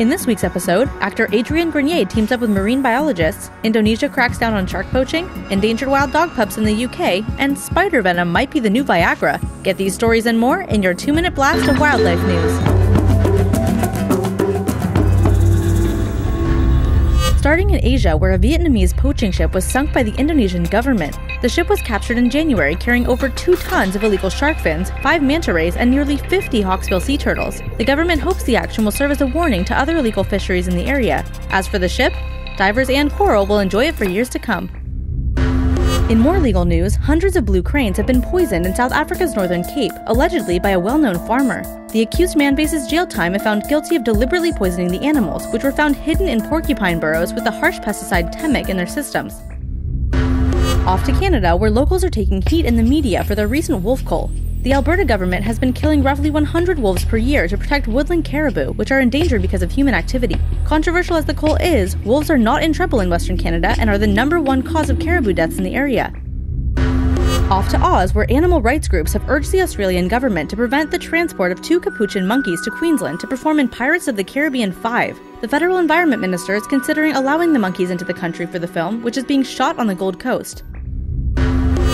In this week's episode, actor Adrian Grenier teams up with marine biologists, Indonesia cracks down on shark poaching, endangered wild dog pups in the UK, and spider venom might be the new Viagra. Get these stories and more in your 2-minute blast of wildlife news. Starting in Asia, where a Vietnamese poaching ship was sunk by the Indonesian government. The ship was captured in January, carrying over 2 tons of illegal shark fins, 5 manta rays, and nearly 50 hawksbill sea turtles. The government hopes the action will serve as a warning to other illegal fisheries in the area. As for the ship, divers and coral will enjoy it for years to come. In more legal news, hundreds of blue cranes have been poisoned in South Africa's Northern Cape, allegedly by a well-known farmer. The accused man faces jail time if found guilty of deliberately poisoning the animals, which were found hidden in porcupine burrows with the harsh pesticide Temic in their systems. Off to Canada, where locals are taking heat in the media for their recent wolf cull. The Alberta government has been killing roughly 100 wolves per year to protect woodland caribou, which are endangered because of human activity. Controversial as the cull is, wolves are not in trouble in Western Canada and are the #1 cause of caribou deaths in the area. Off to Oz, where animal rights groups have urged the Australian government to prevent the transport of 2 capuchin monkeys to Queensland to perform in Pirates of the Caribbean 5. The federal environment minister is considering allowing the monkeys into the country for the film, which is being shot on the Gold Coast.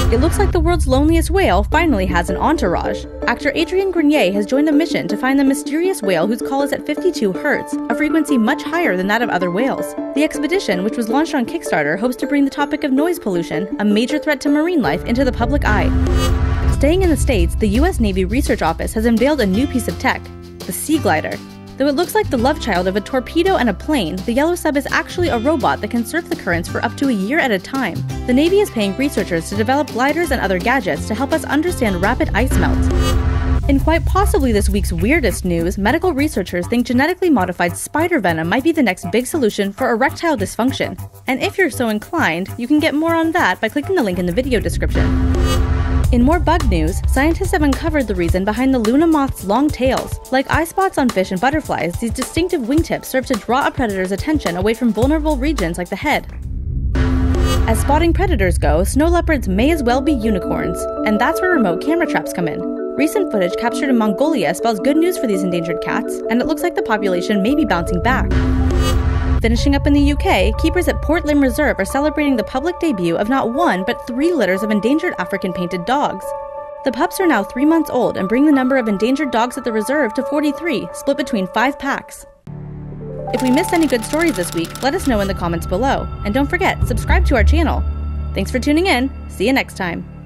It looks like the world's loneliest whale finally has an entourage. Actor Adrian Grenier has joined a mission to find the mysterious whale whose call is at 52 Hz, a frequency much higher than that of other whales. The expedition, which was launched on Kickstarter, hopes to bring the topic of noise pollution, a major threat to marine life, into the public eye. Staying in the States, the U.S. Navy Research Office has unveiled a new piece of tech, the Sea Glider. Though it looks like the love child of a torpedo and a plane, the yellow sub is actually a robot that can surf the currents for up to a year at a time. The Navy is paying researchers to develop gliders and other gadgets to help us understand rapid ice melt. In quite possibly this week's weirdest news, medical researchers think genetically modified spider venom might be the next big solution for erectile dysfunction. And if you're so inclined, you can get more on that by clicking the link in the video description. In more bug news, scientists have uncovered the reason behind the Luna moth's long tails. Like eye spots on fish and butterflies, these distinctive wingtips serve to draw a predator's attention away from vulnerable regions like the head. As spotting predators go, snow leopards may as well be unicorns, and that's where remote camera traps come in. Recent footage captured in Mongolia spells good news for these endangered cats, and it looks like the population may be bouncing back. Finishing up in the UK, keepers at Port Lympne Reserve are celebrating the public debut of not 1 but 3 litters of endangered African painted dogs. The pups are now 3 months old and bring the number of endangered dogs at the reserve to 43, split between 5 packs. If we missed any good stories this week, let us know in the comments below. And don't forget, subscribe to our channel. Thanks for tuning in. See you next time.